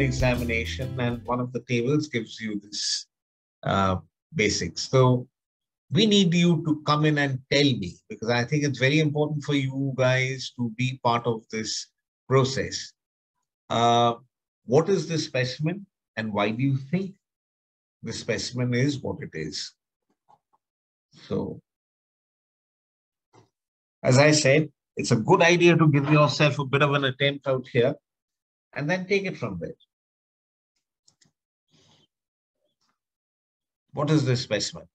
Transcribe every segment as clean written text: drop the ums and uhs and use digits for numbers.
examination, and one of the tables gives you this basics. So we need you to come in and tell me, because I think it's very important for you guys to be part of this process. What is the specimen and why do you think the specimen is what it is? So, as I said, it's a good idea to give yourself a bit of an attempt out here and then take it from there. What is this specimen?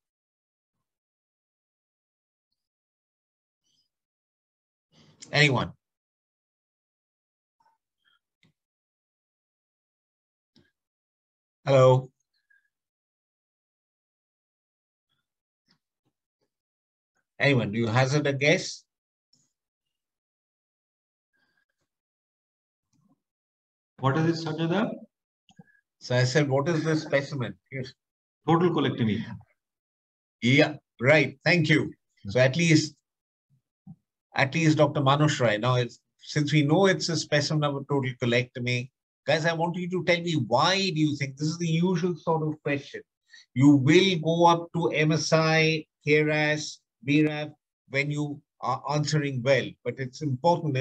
Anyone? Hello? Anyone, do you hazard a guess? What is it, Sanjay? So I said, what is this specimen? Yes. Total colectomy. Yeah, right. Thank you. So at least Dr. Manush Rai. Now, since we know it's a specimen of a total colectomy, guys, I want you to tell me, why do you think this is the usual sort of question? You will go up to MSI, KRAS, BRAF when you are answering well, but it's important,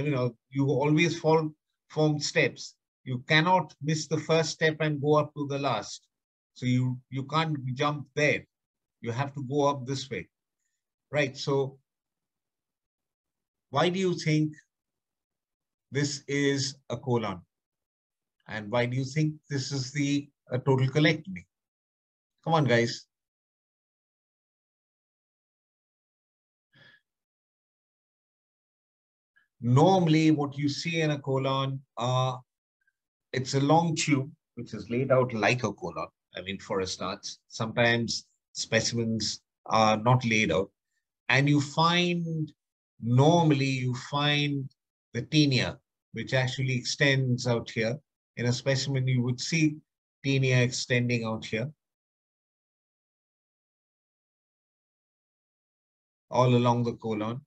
you always form steps. You cannot miss the first step and go up to the last. So you can't jump there. You have to go up this way, right? So why do you think this is a colon? And why do you think this is a total colectomy? Come on, guys. Normally, what you see in a colon, it's a long tube, which is laid out like a colon. I mean, for a start, sometimes specimens are not laid out. And normally you find the tinea, which actually extends out here. In a specimen, you would see tinea extending out here, all along the colon.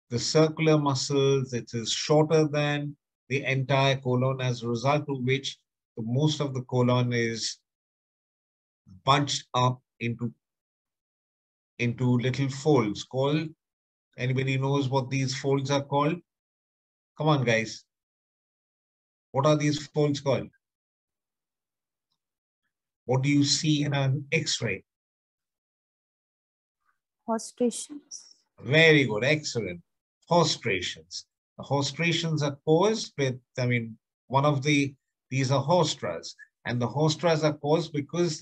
The circular muscles, it is shorter than the entire colon, as a result of which most of the colon is bunched up into little folds called, anybody knows what these folds are called? Come on, guys. What are these folds called? What do you see in an X-ray? Hostrations. Very good, excellent. Hostrations. The hostrations are caused with, these are hostras, and the hostras are caused because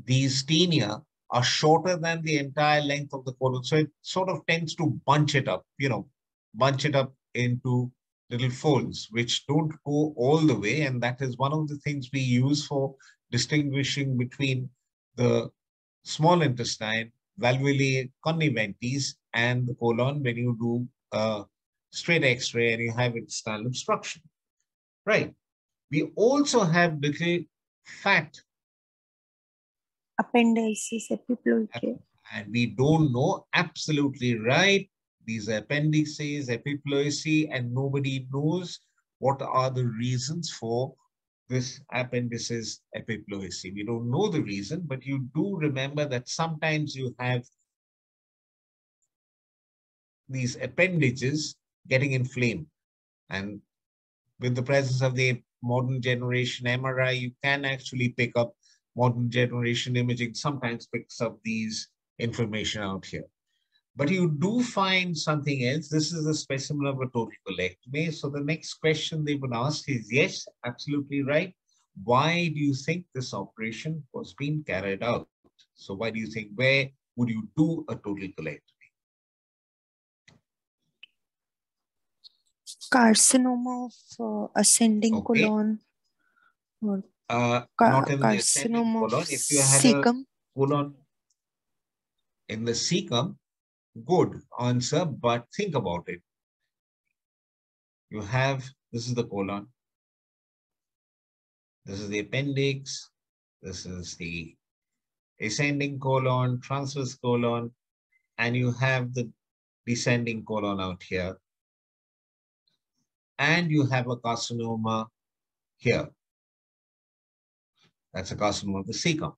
these tinea are shorter than the entire length of the colon. So it sort of tends to bunch it up into little folds, which don't go all the way. And that is one of the things we use for distinguishing between the small intestine, valvulae conniventis, and the colon when you do a straight X-ray and you have intestinal obstruction. Right. We also have little fat appendices, epiploidy. And we don't know, absolutely right. These are appendices, epiploidy, and nobody knows what are the reasons for this appendices epiploidy. We don't know the reason, but you do remember that sometimes you have these appendages getting inflamed. And with the presence of the modern generation MRI, you can actually pick up modern generation imaging sometimes picks up these information out here. But you do find something else. This is a specimen of a total colectomy. So the next question they would ask is, yes, absolutely right. Why do you think this operation was being carried out? So why do you think, where would you do a total colectomy? Carcinoma of ascending colon. Or not in the ascending colon. If you had cecum. A colon in the cecum, good answer, but think about it. You have, this is the colon. This is the appendix. This is the ascending colon, transverse colon, and you have the descending colon out here. And you have a carcinoma here. That's a carcinoma of the cecum.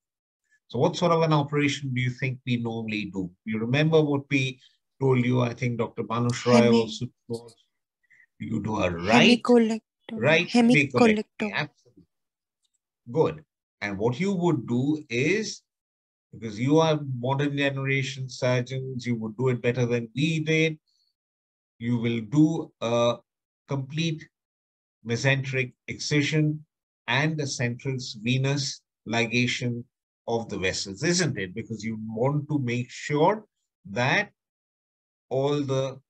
So what sort of an operation do you think we normally do? You remember what we told you? I think Dr. Manush Roy also told you do a right hemicolectomy. Absolutely. Good. And what you would do is, because you are modern generation surgeons, you would do it better than we did. You will do a complete mesenteric excision and a central venous ligation of the vessels, isn't it? Because you want to make sure that all the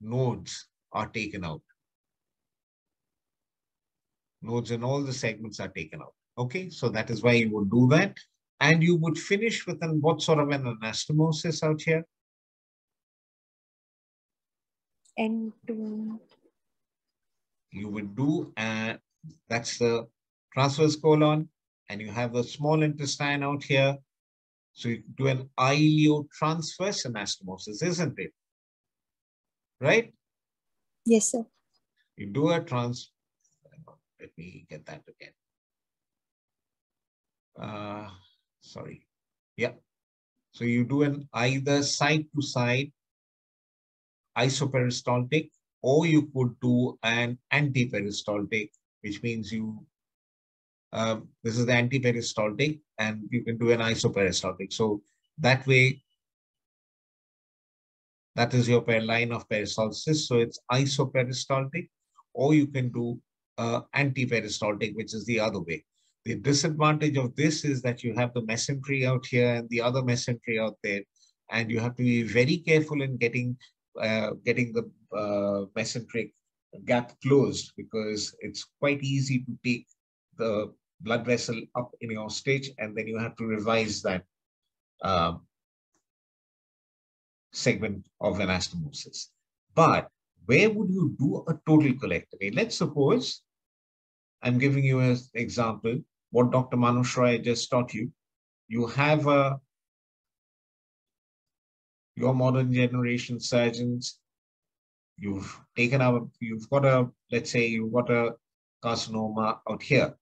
nodes are taken out. Nodes and all the segments are taken out. Okay, so that is why you would do that. And you would finish with what sort of an anastomosis out here? End-to-end. You would do, that's the transverse colon, and you have the small intestine out here. So you do an iliotransverse anastomosis, isn't it? Right? Yes, sir. You do a let me get that again. Sorry. Yeah. So you do an either side to side isoperistaltic, or you could do an antiperistaltic, which means you, this is the antiperistaltic, and you can do an isoperistaltic. So that way, that is your line of peristalsis. So it's isoperistaltic, or you can do antiperistaltic, which is the other way. The disadvantage of this is that you have the mesentery out here and the other mesentery out there, and you have to be very careful in getting the mesenteric gap closed, because it's quite easy to take the blood vessel up in your stitch, and then you have to revise that segment of anastomosis. But where would you do a total colectomy? Let's suppose, I'm giving you an example, what Dr. Manush Roy just taught you. You have your modern generation surgeons, you've taken out, you've got a, let's say you've got a carcinoma out here.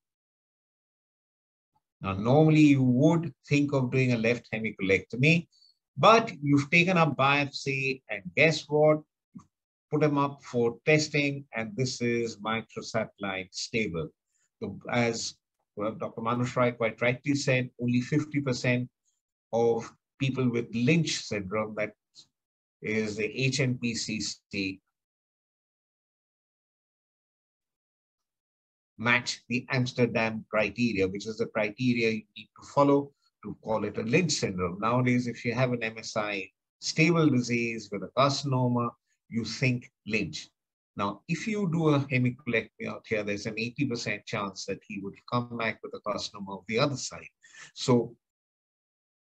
Now, normally you would think of doing a left hemicolectomy, but you've taken a biopsy, and guess what? Put them up for testing, and this is microsatellite stable. So as Dr. Manush Roy quite rightly said, only 50% of people with Lynch syndrome, that is the HNPCC, match the Amsterdam criteria, which is the criteria you need to follow to call it a Lynch syndrome. Nowadays, if you have an MSI stable disease with a carcinoma, you think Lynch. Now, if you do a hemicolectomy out here, there's an 80% chance that he would come back with a carcinoma of the other side. So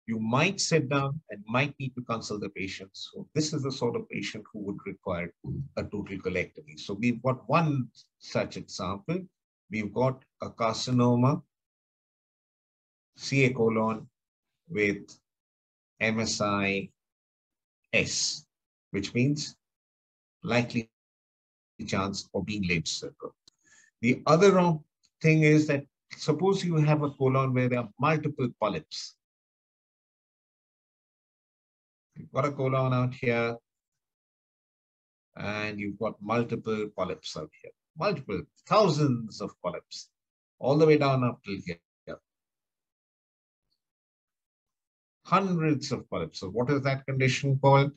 you might sit down and might need to consult the patient. So this is the sort of patient who would require a total colectomy. So we've got one such example. We've got a carcinoma, CA colon with MSI S, which means likely chance of being Lynch syndrome. The other wrong thing is that suppose you have a colon where there are multiple polyps. You've got a colon out here, and you've got multiple polyps out here. Multiple, thousands of polyps, all the way down up till here. Hundreds of polyps. So what is that condition called?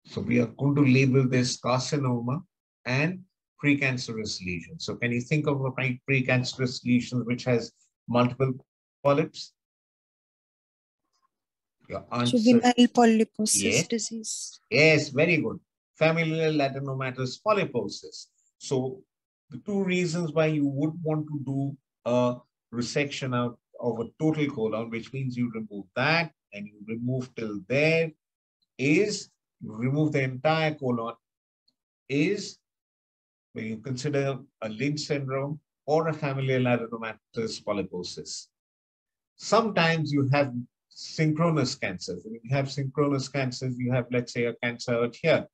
So we are going to label this carcinoma and precancerous lesion. So can you think of a precancerous lesion which has multiple polyps? Your answer. Juvenile polyposis Yes. disease. Yes, very good. Familial adenomatous polyposis. So the two reasons why you would want to do a resection out of a total colon, which means you remove that and you remove till there, is you remove the entire colon, is when you consider a Lynch syndrome or a familial adenomatous polyposis. Sometimes you have synchronous cancers. When you have synchronous cancers, you have, let's say, a cancer out here.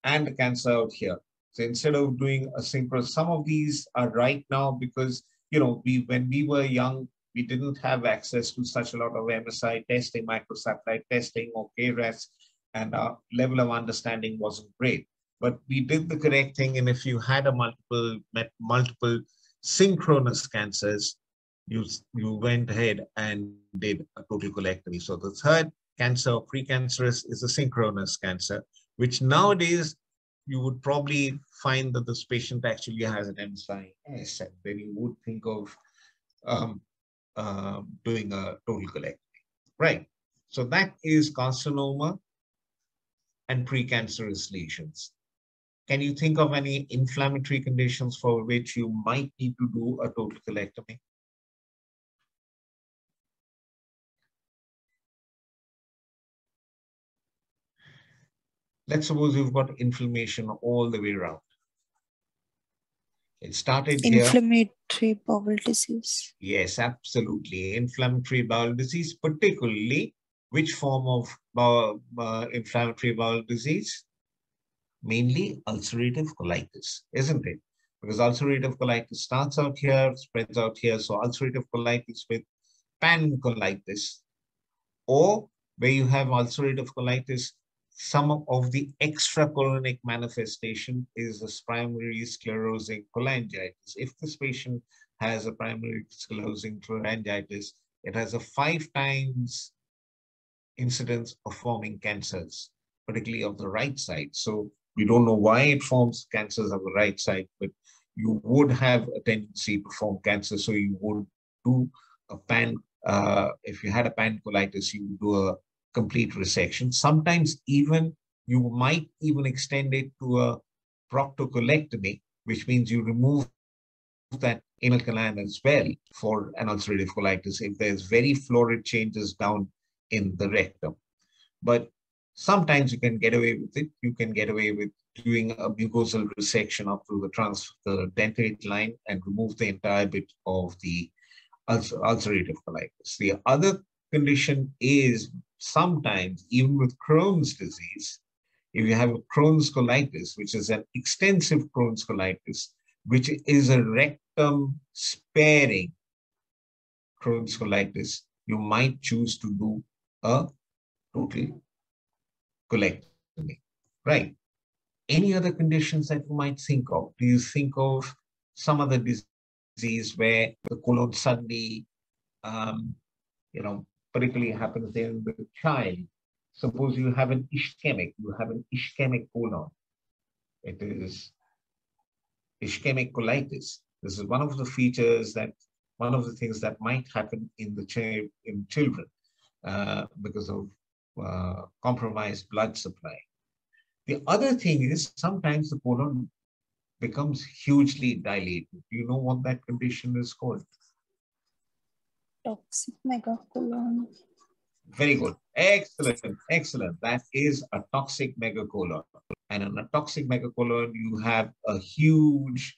and a cancer out here. So instead of doing a synchronous, some of these are right now because, when we were young, we didn't have access to such a lot of MSI testing, microsatellite testing, or KRAS, and our level of understanding wasn't great. But we did the correct thing, and if you had a multiple synchronous cancers, you went ahead and did a total colectomy. So the third cancer, precancerous, is a synchronous cancer, which nowadays you would probably find that this patient actually has an MSI-S, and then you would think of doing a total colectomy, right? So that is carcinoma and precancerous lesions. Can you think of any inflammatory conditions for which you might need to do a total colectomy? Let's suppose you've got inflammation all the way around. It started here. Inflammatory bowel disease. Yes, absolutely. Inflammatory bowel disease, particularly which form of inflammatory bowel disease? Mainly ulcerative colitis, isn't it? Because ulcerative colitis starts out here, spreads out here. So ulcerative colitis with pancolitis, or where you have ulcerative colitis, some of the extracolonic manifestation is a primary sclerosing cholangitis. If this patient has a primary sclerosing cholangitis, it has a 5 times incidence of forming cancers, particularly of the right side. So we don't know why it forms cancers of the right side, but you would have a tendency to form cancer. So you would do a if you had a pancolitis, you would do a complete resection. Sometimes even you might even extend it to a proctocolectomy, which means you remove that anal canal as well for an ulcerative colitis if there's very florid changes down in the rectum. But sometimes you can get away with it. You can get away with doing a mucosal resection up to the dentate line and remove the entire bit of the ulcerative colitis. The other condition is sometimes, even with Crohn's disease, if you have a Crohn's colitis, which is an extensive Crohn's colitis, which is a rectum sparing Crohn's colitis, you might choose to do a total colectomy, right? Any other conditions that you might think of? Do you think of some other disease where the colon suddenly, particularly happens there in the child? Suppose you have an ischemic colon. It is ischemic colitis. This is one of the features one of the things that might happen in children because of compromised blood supply. The other thing is sometimes the colon becomes hugely dilated. Do you know what that condition is called? Toxic megacolon. Very good. Excellent. Excellent. That is a toxic megacolon. And in a toxic megacolon, you have a huge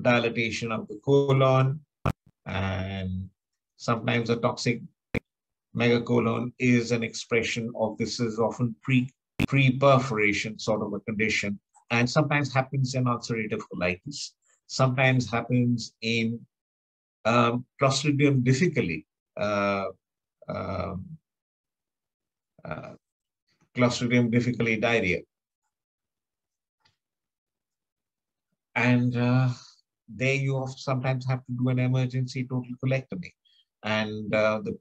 dilatation of the colon. And sometimes a toxic megacolon is an expression of this is often pre-perforation sort of a condition, and sometimes happens in ulcerative colitis, sometimes happens in Clostridium difficile, Clostridium difficile diarrhea. And there you sometimes have to do an emergency total colectomy. And the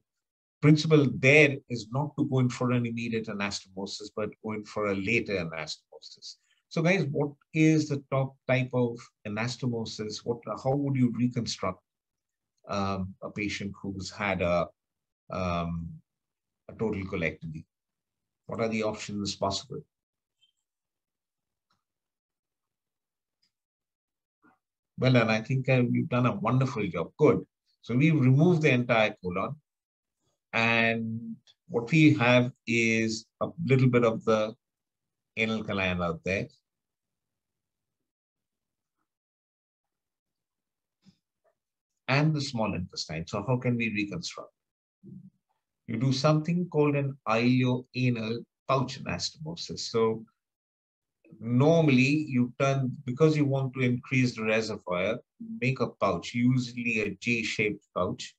principle there is not to go in for an immediate anastomosis, but go in for a later anastomosis. So guys, what is the top type of anastomosis? How would you reconstruct a patient who's had a total colectomy? What are the options possible? Well, and I think we've done a wonderful job. Good. So we've removed the entire colon. And what we have is a little bit of the anal canal out there. And the small intestine. So how can we reconstruct? You do something called an ilioanal pouch anastomosis. So normally you turn, because you want to increase the reservoir, make a pouch, usually a J-shaped pouch.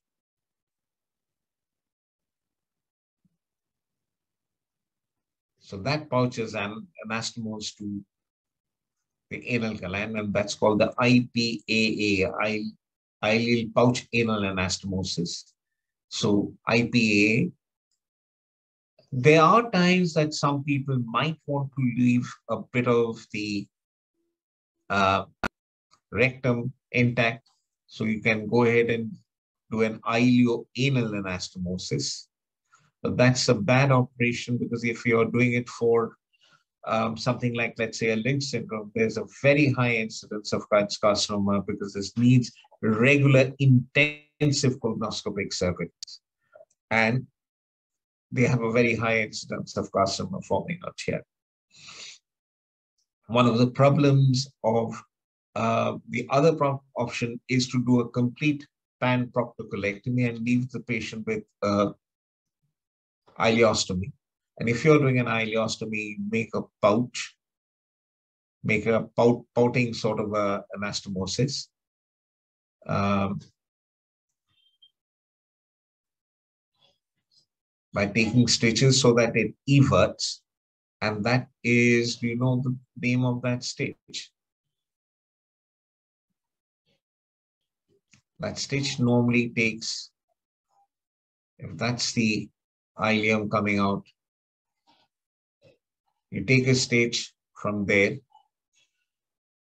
So that pouch is an anastomose to the anal gland, and that's called the IPAA, ileal pouch anal anastomosis. So IPAA. There are times that some people might want to leave a bit of the rectum intact. So you can go ahead and do an ileoanal anastomosis. But that's a bad operation, because if you're doing it for something like, let's say, a Lynch syndrome, there's a very high incidence of carcinoma, because this needs regular intensive colonoscopic surgeries. And they have a very high incidence of carcinoma forming out here. One of the problems of the other option is to do a complete pan-proctocolectomy and leave the patient with ileostomy. And if you're doing an ileostomy, make a pouch, make a pouting sort of anastomosis. By taking stitches so that it everts. And that is, do you know the name of that stitch? That stitch normally takes, if that's the ileum coming out, you take a stitch from there,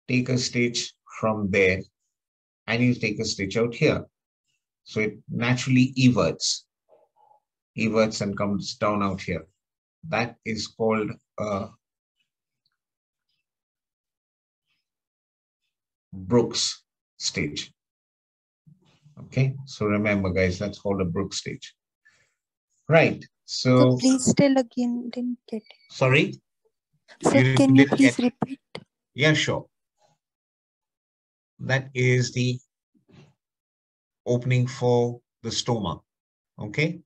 take a stitch from there, and you take a stitch out here. So it naturally everts and comes down out here. That is called Brooks stitch. Okay, so remember, guys, that's called a Brooks stitch. Right. So please tell again, didn't get it. Sorry? Sir, can you please repeat? Yeah, sure. That is the opening for the stoma. Okay.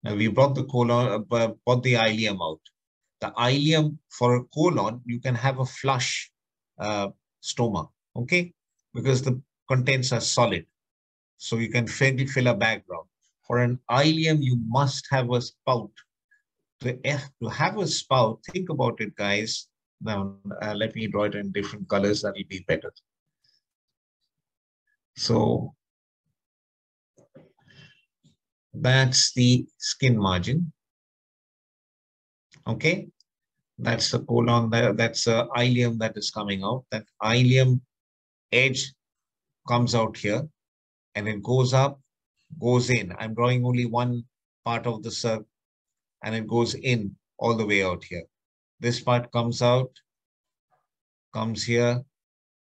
Now we brought the colon, brought the ileum out. The ileum for a colon, you can have a flush stoma. Okay, because the contents are solid, so you can fill a background. For an ileum, you must have a spout. To have a spout, think about it, guys. Now, let me draw it in different colors. That will be better. So that's the skin margin. Okay, that's the colon. That's the ileum that is coming out. That ileum edge comes out here, and it goes up, goes in. I'm drawing only one part of the circle, and it goes in all the way out here. This part comes out, comes here,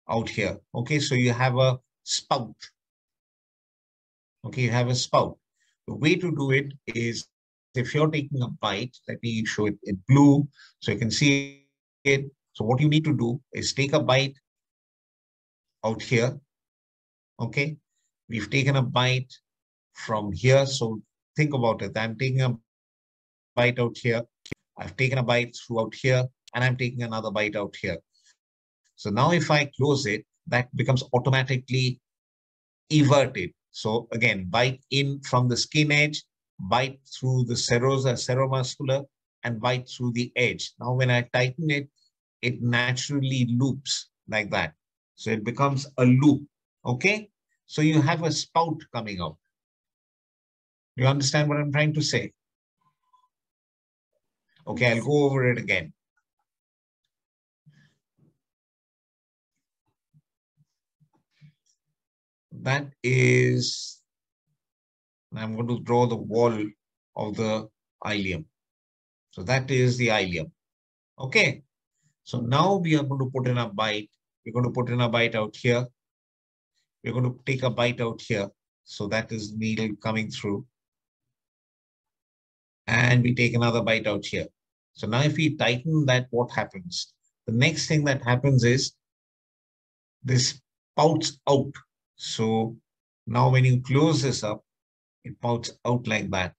out here. Okay, so you have a spout. Okay, you have a spout. The way to do it is, if you're taking a bite, let me show it in blue so you can see it. So what you need to do is take a bite out here. Okay, we've taken a bite from here. So think about it. I'm taking a bite out here. I've taken a bite throughout here, and I'm taking another bite out here. So now if I close it, that becomes automatically everted. So again, bite in from the skin edge, bite through the seromuscular, and bite through the edge. Now when I tighten it, it naturally loops like that. So it becomes a loop. Okay, so you have a spout coming out. You understand what I'm trying to say? Okay, I'll go over it again. That is, I'm going to draw the wall of the ileum. So that is the ileum. Okay, so now we are going to put in a bite. We're going to put in a bite out here. We're going to take a bite out here. So that is needle coming through. And we take another bite out here. So now if we tighten that, what happens? The next thing that happens is this pouts out. So now when you close this up, it pouts out like that.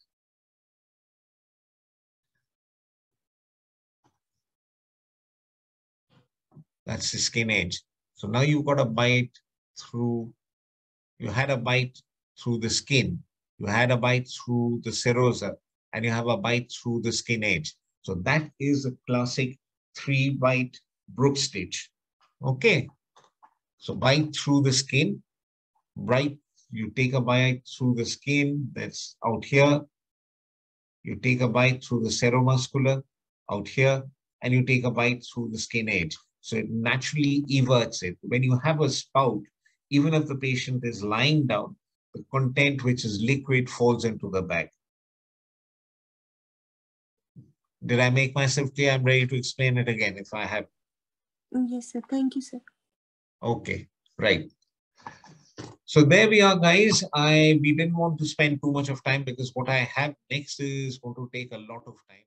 That's the skin edge. So now you've got a bite through, you had a bite through the skin, you had a bite through the serosa, and you have a bite through the skin edge. So that is a classic 3-bite brook stitch. Okay. So bite through the skin, right? You take a bite through the skin, that's out here. You take a bite through the seromuscular out here, and you take a bite through the skin edge. So it naturally everts it. When you have a spout, even if the patient is lying down, the content which is liquid falls into the bag. Did I make myself clear? I'm ready to explain it again if I have. Yes, sir. Thank you, sir. Okay, right. So there we are, guys. We didn't want to spend too much of time because what I have next is going to take a lot of time.